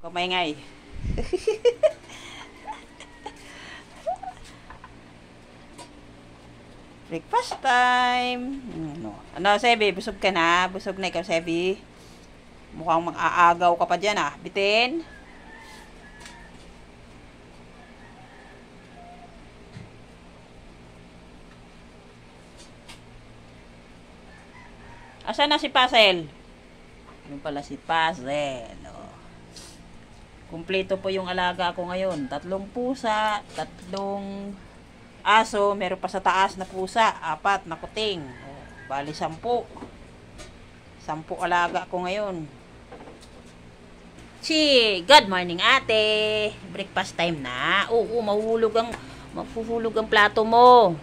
Kumaingay. Breakfast time. Ano, Sebi? Busog ka na? Busog na ikaw, Sebi? Mukhang mag-aagaw ka pa dyan, ah. Bitin? Asan na si Puzzle? Yung pala si Puzzle. Oh. Kumpleto po yung alaga ko ngayon. 3 pusa, 3 aso, meron pa sa taas na pusa, 4 na kuting. Oh, bali 10. 10 alaga ko ngayon. Good morning, ate. Breakfast time na. Oo, mahuhulog ang plato mo.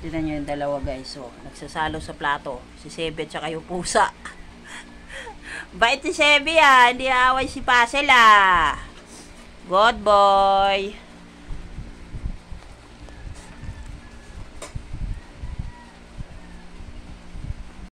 Tignan nyo yung dalawa, guys. So, nagsasalo sa plato. Si Sebe at saka yung pusa. Bait si Sebe, ah. Hindi away si Puzzle, ah. Good boy.